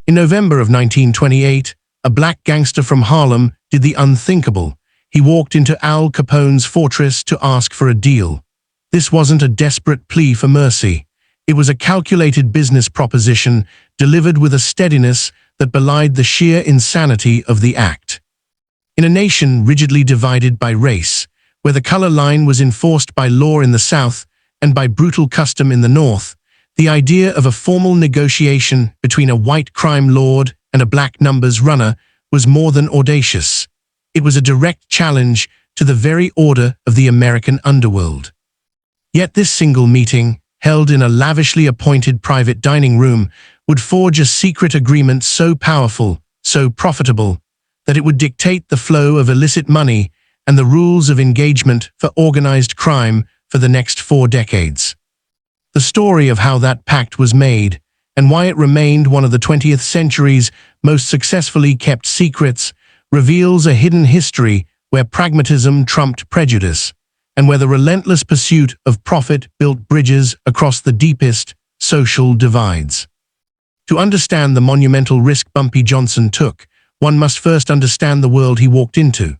In November of 1928, a black gangster from Harlem did the unthinkable. He walked into Al Capone's fortress to ask for a deal. This wasn't a desperate plea for mercy. It was a calculated business proposition delivered with a steadiness that belied the sheer insanity of the act. In a nation rigidly divided by race, where the color line was enforced by law in the South and by brutal custom in the North, the idea of a formal negotiation between a white crime lord and a black numbers runner was more than audacious. It was a direct challenge to the very order of the American underworld. Yet this single meeting, held in a lavishly appointed private dining room, would forge a secret agreement so powerful, so profitable, that it would dictate the flow of illicit money and the rules of engagement for organized crime for the next 4 decades. The story of how that pact was made, and why it remained one of the 20th century's most successfully kept secrets, reveals a hidden history where pragmatism trumped prejudice, and where the relentless pursuit of profit built bridges across the deepest social divides. To understand the monumental risk Bumpy Johnson took, one must first understand the world he walked into.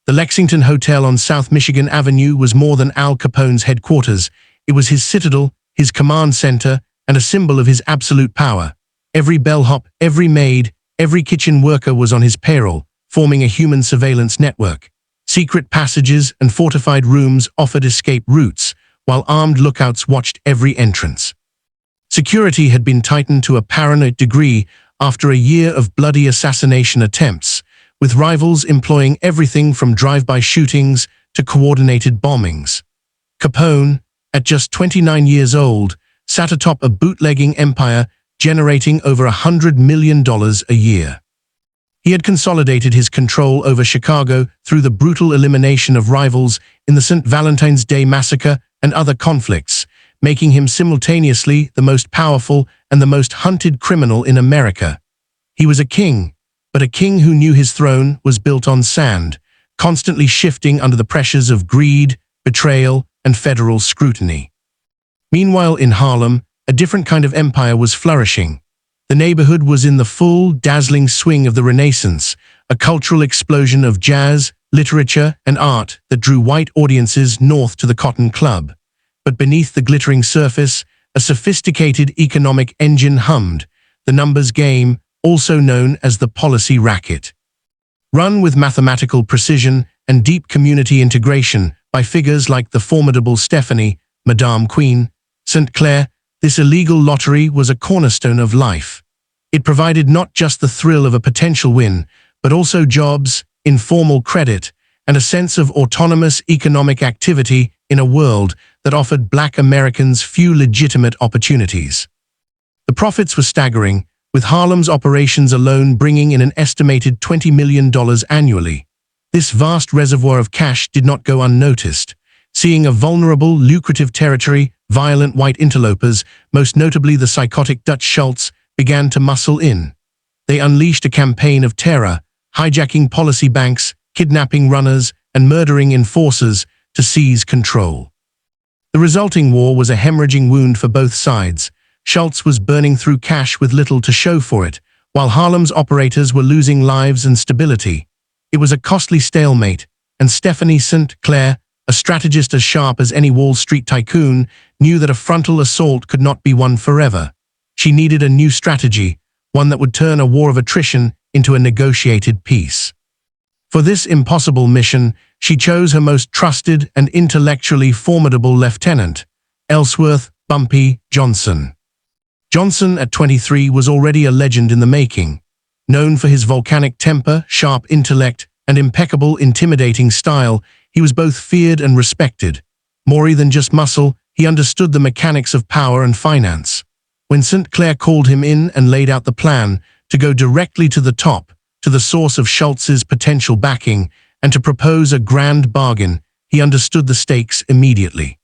The Lexington Hotel on South Michigan Avenue was more than Al Capone's headquarters. It was his citadel, his command center, and a symbol of his absolute power. Every bellhop, every maid, every kitchen worker was on his payroll, forming a human surveillance network. Secret passages and fortified rooms offered escape routes, while armed lookouts watched every entrance. Security had been tightened to a paranoid degree after a year of bloody assassination attempts, with rivals employing everything from drive-by shootings to coordinated bombings. Capone, at just 29 years old, sat atop a bootlegging empire generating over $100 million a year. He had consolidated his control over Chicago through the brutal elimination of rivals in the St. Valentine's Day Massacre and other conflicts, making him simultaneously the most powerful and the most hunted criminal in America. He was a king, but a king who knew his throne was built on sand, constantly shifting under the pressures of greed, betrayal, and federal scrutiny. Meanwhile, in Harlem, a different kind of empire was flourishing. The neighborhood was in the full, dazzling swing of the Renaissance, a cultural explosion of jazz, literature, and art that drew white audiences north to the Cotton Club. But beneath the glittering surface, a sophisticated economic engine hummed, the numbers game, also known as the policy racket. Run with mathematical precision and deep community integration by figures like the formidable Stephanie, Madame Queen, St. Clair, this illegal lottery was a cornerstone of life. It provided not just the thrill of a potential win, but also jobs, informal credit, and a sense of autonomous economic activity in a world that offered Black Americans few legitimate opportunities. The profits were staggering, with Harlem's operations alone bringing in an estimated $20 million annually. This vast reservoir of cash did not go unnoticed. Seeing a vulnerable, lucrative territory, violent white interlopers, most notably the psychotic Dutch Schultz, began to muscle in. They unleashed a campaign of terror, hijacking policy banks, kidnapping runners, and murdering enforcers to seize control. The resulting war was a hemorrhaging wound for both sides. Schultz was burning through cash with little to show for it, while Harlem's operators were losing lives and stability. It was a costly stalemate, and Stephanie St. Clair, a strategist as sharp as any Wall Street tycoon, knew that a frontal assault could not be won forever. She needed a new strategy, one that would turn a war of attrition into a negotiated peace. For this impossible mission, she chose her most trusted and intellectually formidable lieutenant, Ellsworth Bumpy Johnson. Johnson, at 23, was already a legend in the making. Known for his volcanic temper, sharp intellect, and impeccable, intimidating style, he was both feared and respected. More than just muscle, he understood the mechanics of power and finance. When St. Clair called him in and laid out the plan to go directly to the top, to the source of Schultz's potential backing, and to propose a grand bargain, he understood the stakes immediately.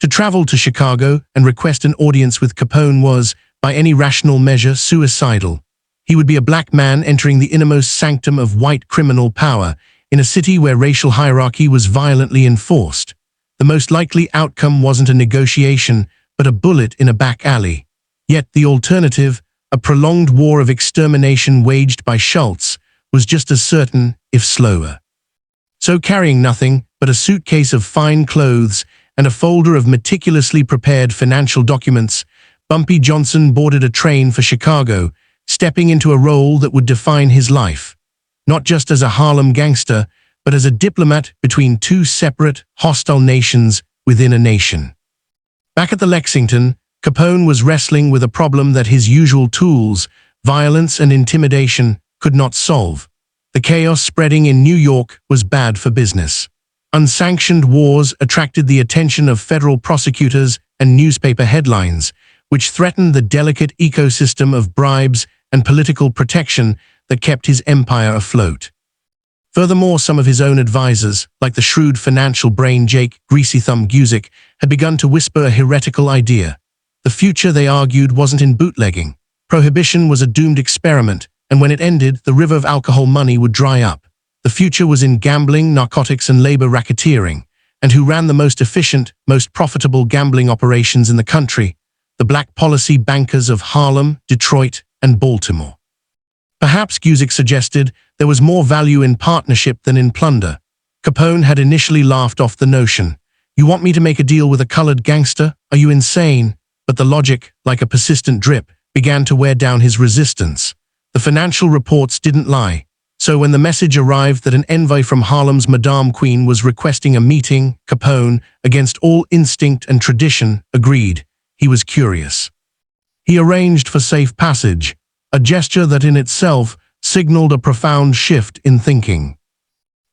To travel to Chicago and request an audience with Capone was, by any rational measure, suicidal. He would be a black man entering the innermost sanctum of white criminal power, in a city where racial hierarchy was violently enforced. The most likely outcome wasn't a negotiation, but a bullet in a back alley. Yet the alternative, a a prolonged war of extermination waged by Schultz was just as certain, if slower. So carrying nothing but a suitcase of fine clothes and a folder of meticulously prepared financial documents, Bumpy Johnson boarded a train for Chicago, stepping into a role that would define his life, not just as a Harlem gangster, but as a diplomat between two separate, hostile nations within a nation. Back at the Lexington, Capone was wrestling with a problem that his usual tools, violence and intimidation, could not solve. The chaos spreading in New York was bad for business. Unsanctioned wars attracted the attention of federal prosecutors and newspaper headlines, which threatened the delicate ecosystem of bribes and political protection that kept his empire afloat. Furthermore, some of his own advisors, like the shrewd financial brain Jake Greasy Thumb Guzik, had begun to whisper a heretical idea. The future, they argued, wasn't in bootlegging. Prohibition was a doomed experiment, and when it ended, the river of alcohol money would dry up. The future was in gambling, narcotics, and labor racketeering. And who ran the most efficient, most profitable gambling operations in the country? The black policy bankers of Harlem, Detroit, and Baltimore. Perhaps, Guzik suggested, there was more value in partnership than in plunder. Capone had initially laughed off the notion. You want me to make a deal with a colored gangster? Are you insane? But the logic, like a persistent drip, began to wear down his resistance. The financial reports didn't lie. So when the message arrived that an envoy from Harlem's Madame Queen was requesting a meeting, Capone, against all instinct and tradition, agreed. He was curious. He arranged for safe passage, a gesture that in itself signaled a profound shift in thinking.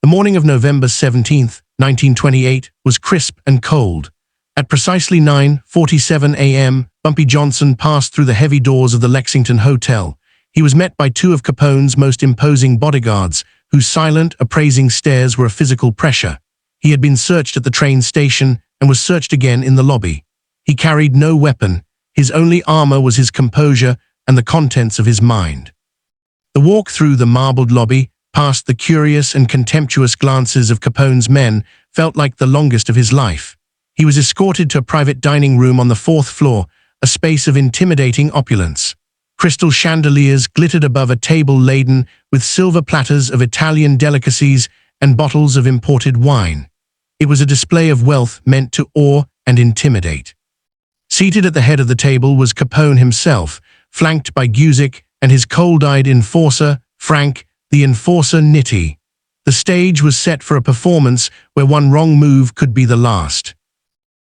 The morning of November 17, 1928, was crisp and cold. At precisely 9:47 a.m., Bumpy Johnson passed through the heavy doors of the Lexington Hotel. He was met by two of Capone's most imposing bodyguards, whose silent, appraising stares were a physical pressure. He had been searched at the train station and was searched again in the lobby. He carried no weapon. His only armor was his composure and the contents of his mind. The walk through the marbled lobby, past the curious and contemptuous glances of Capone's men, felt like the longest of his life. He was escorted to a private dining room on the 4th floor, a space of intimidating opulence. Crystal chandeliers glittered above a table laden with silver platters of Italian delicacies and bottles of imported wine. It was a display of wealth meant to awe and intimidate. Seated at the head of the table was Capone himself, flanked by Guzik and his cold-eyed enforcer, Frank, the enforcer Nitti. The stage was set for a performance where one wrong move could be the last.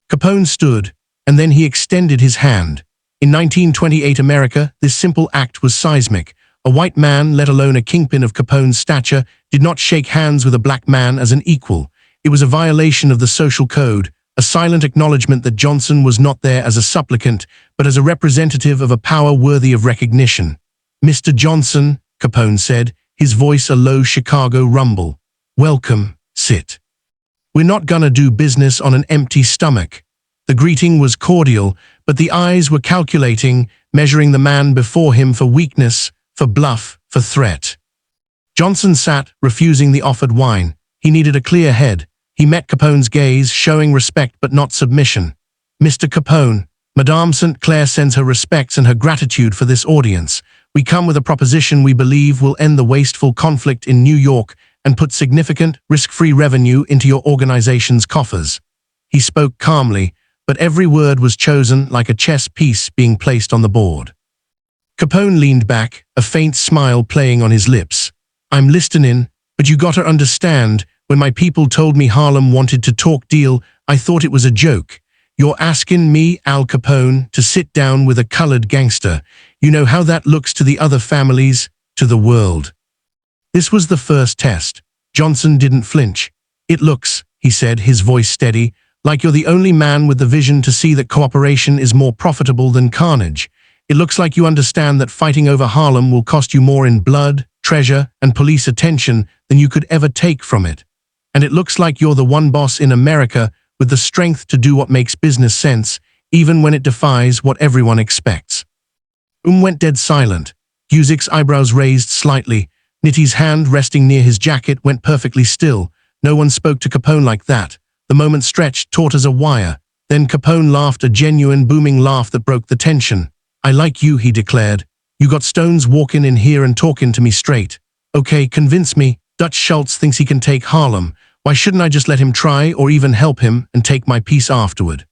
Capone stood, and then he extended his hand. In 1928 America, this simple act was seismic. A white man, let alone a kingpin of Capone's stature, did not shake hands with a black man as an equal. It was a violation of the social code, a silent acknowledgement that Johnson was not there as a supplicant, but as a representative of a power worthy of recognition. "Mr. Johnson," Capone said, his voice a low Chicago rumble. "Welcome, sit. We're not gonna do business on an empty stomach." The greeting was cordial, but the eyes were calculating, measuring the man before him for weakness, for bluff, for threat. Johnson sat, refusing the offered wine. He needed a clear head. He met Capone's gaze, showing respect but not submission. "Mr. Capone, Madame St. Clair sends her respects and her gratitude for this audience. We come with a proposition we believe will end the wasteful conflict in New York and put significant, risk-free revenue into your organization's coffers." He spoke calmly, but every word was chosen like a chess piece being placed on the board. Capone leaned back, a faint smile playing on his lips. "I'm listening, but you gotta understand, when my people told me Harlem wanted to talk deal, I thought it was a joke. You're asking me, Al Capone, to sit down with a colored gangster. You know how that looks to the other families, to the world." This was the first test. Johnson didn't flinch. "It looks," he said, his voice steady, "like you're the only man with the vision to see that cooperation is more profitable than carnage. It looks like you understand that fighting over Harlem will cost you more in blood, treasure, and police attention than you could ever take from it. And it looks like you're the one boss in America with the strength to do what makes business sense, even when it defies what everyone expects." Went dead silent. Guzik's eyebrows raised slightly. Nitti's hand, resting near his jacket, went perfectly still. No one spoke to Capone like that. The moment stretched, taut as a wire. Then Capone laughed, a genuine, booming laugh that broke the tension. "I like you," he declared. You got Stones walking in here and talking to me straight. Okay, convince me. Dutch Schultz thinks he can take Harlem. Why shouldn't I just let him try or even help him and take my piece afterward?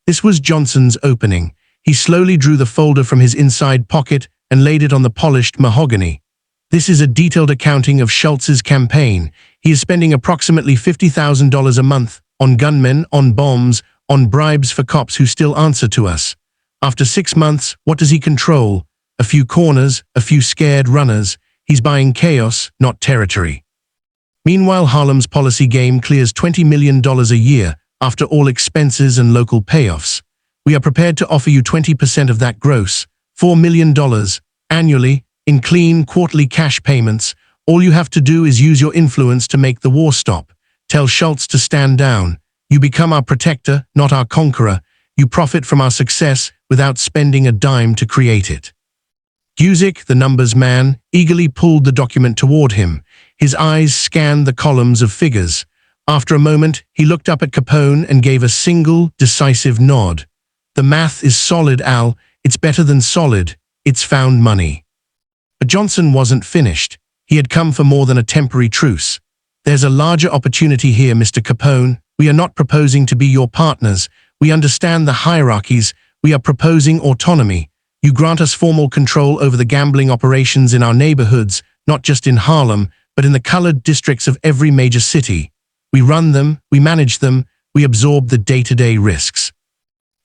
This was Johnson's opening. He slowly drew the folder from his inside pocket and laid it on the polished mahogany. This is a detailed accounting of Schultz's campaign. He is spending approximately $50,000 a month on gunmen, on bombs, on bribes for cops who still answer to us. After 6 months, what does he control? A few corners, a few scared runners. He's buying chaos, not territory. Meanwhile, Harlem's policy game clears $20 million a year after all expenses and local payoffs. We are prepared to offer you 20% of that gross, $4 million, annually, in clean quarterly cash payments. All you have to do is use your influence to make the war stop. Tell Schultz to stand down. You become our protector, not our conqueror. You profit from our success without spending a dime to create it. Guzik, the numbers man, eagerly pulled the document toward him. His eyes scanned the columns of figures. After a moment, he looked up at Capone and gave a single, decisive nod. The math is solid, Al. It's better than solid. It's found money. But Johnson wasn't finished. He had come for more than a temporary truce. There's a larger opportunity here, Mr. Capone. We are not proposing to be your partners. We understand the hierarchies. We are proposing autonomy. You grant us formal control over the gambling operations in our neighborhoods, not just in Harlem, but in the colored districts of every major city. We run them, we manage them, we absorb the day-to-day risks.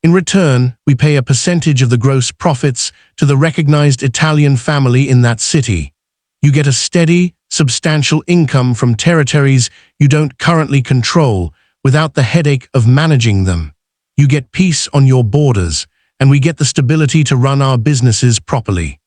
In return, we pay a percentage of the gross profits to the recognized Italian family in that city. You get a steady, substantial income from territories you don't currently control without the headache of managing them. You get peace on your borders, and we get the stability to run our businesses properly.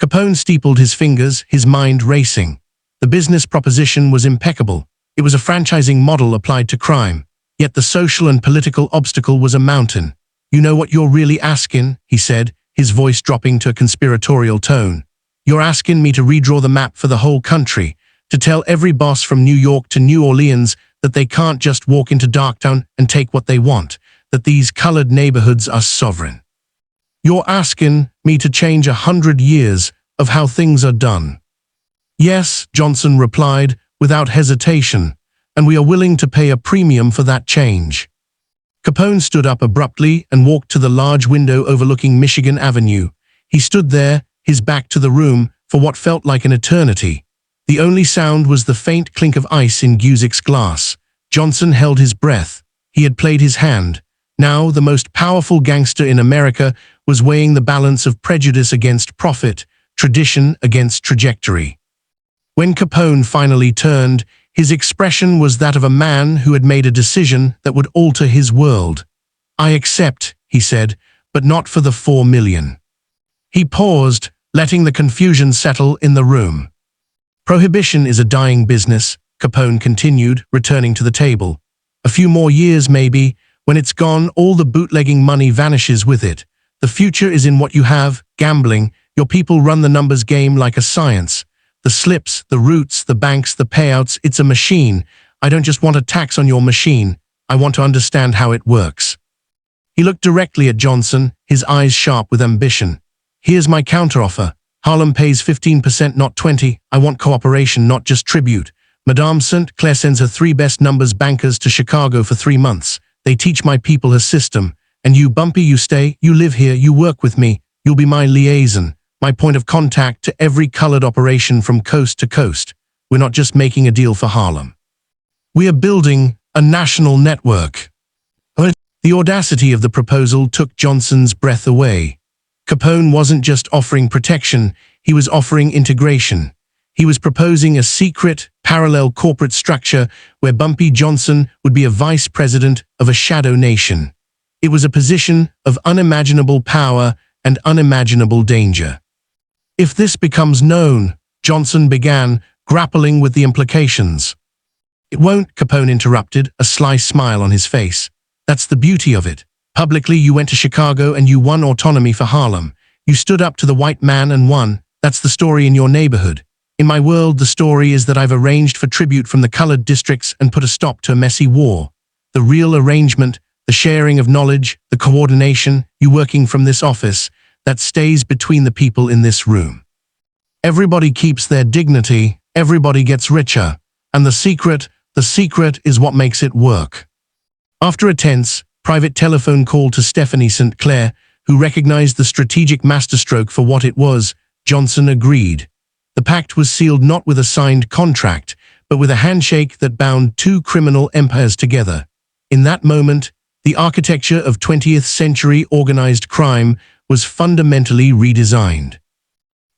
Capone steepled his fingers, his mind racing. The business proposition was impeccable. It was a franchising model applied to crime. Yet the social and political obstacle was a mountain. You know what you're really asking, he said, his voice dropping to a conspiratorial tone. You're asking me to redraw the map for the whole country, to tell every boss from New York to New Orleans that they can't just walk into Darktown and take what they want, that these colored neighborhoods are sovereign. You're asking me to change 100 years of how things are done. Yes, Johnson replied, without hesitation, and we are willing to pay a premium for that change. Capone stood up abruptly and walked to the large window overlooking Michigan Avenue. He stood there, his back to the room, for what felt like an eternity. The only sound was the faint clink of ice in Guzik's glass. Johnson held his breath. He had played his hand. Now, the most powerful gangster in America was weighing the balance of prejudice against profit, tradition against trajectory. When Capone finally turned, his expression was that of a man who had made a decision that would alter his world. I accept, he said, but not for the $4 million. He paused, letting the confusion settle in the room. Prohibition is a dying business, Capone continued, returning to the table. A few more years, maybe. When it's gone, all the bootlegging money vanishes with it. The future is in what you have, gambling. Your people run the numbers game like a science. The slips, the routes, the banks, the payouts, it's a machine. I don't just want a tax on your machine. I want to understand how it works. He looked directly at Johnson, his eyes sharp with ambition. Here's my counteroffer. Harlem pays 15%, not 20%. I want cooperation, not just tribute. Madame St. Clair sends her 3 best numbers bankers to Chicago for 3 months. They teach my people her system. And you, Bumpy, you stay, you live here, you work with me. You'll be my liaison, my point of contact to every colored operation from coast to coast. We're not just making a deal for Harlem. We are building a national network. The audacity of the proposal took Johnson's breath away. Capone wasn't just offering protection, he was offering integration. He was proposing a secret, parallel corporate structure where Bumpy Johnson would be a vice president of a shadow nation. It was a position of unimaginable power and unimaginable danger. If this becomes known, Johnson began, grappling with the implications. It won't, Capone interrupted, a sly smile on his face. That's the beauty of it. Publicly, you went to Chicago and you won autonomy for Harlem. You stood up to the white man and won. That's the story in your neighborhood. In my world, the story is that I've arranged for tribute from the colored districts and put a stop to a messy war. The real arrangement, the sharing of knowledge, the coordination, you working from this office, that stays between the people in this room. Everybody keeps their dignity, everybody gets richer, and the secret is what makes it work. After a tense, private telephone call to Stephanie St. Clair, who recognized the strategic masterstroke for what it was, Johnson agreed. The pact was sealed not with a signed contract, but with a handshake that bound two criminal empires together. In that moment, the architecture of 20th-century organized crime was fundamentally redesigned.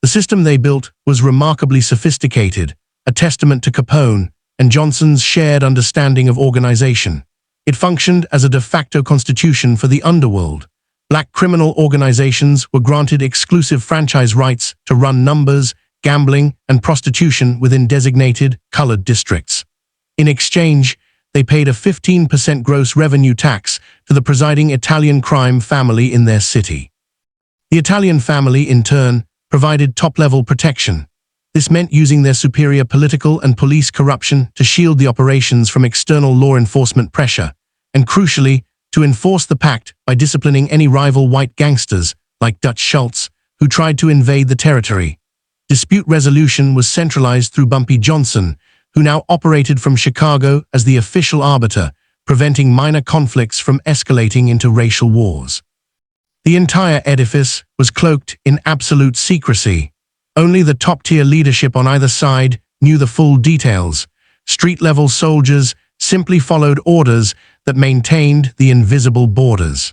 The system they built was remarkably sophisticated, a testament to Capone and Johnson's shared understanding of organization. It functioned as a de facto constitution for the underworld. Black criminal organizations were granted exclusive franchise rights to run numbers, gambling, and prostitution within designated, colored districts. In exchange, they paid a 15% gross revenue tax to the presiding Italian crime family in their city. The Italian family, in turn, provided top-level protection. This meant using their superior political and police corruption to shield the operations from external law enforcement pressure, and crucially, to enforce the pact by disciplining any rival white gangsters, like Dutch Schultz, who tried to invade the territory. Dispute resolution was centralized through Bumpy Johnson, who now operated from Chicago as the official arbiter, preventing minor conflicts from escalating into racial wars. The entire edifice was cloaked in absolute secrecy. Only the top-tier leadership on either side knew the full details. Street-level soldiers simply followed orders that maintained the invisible borders.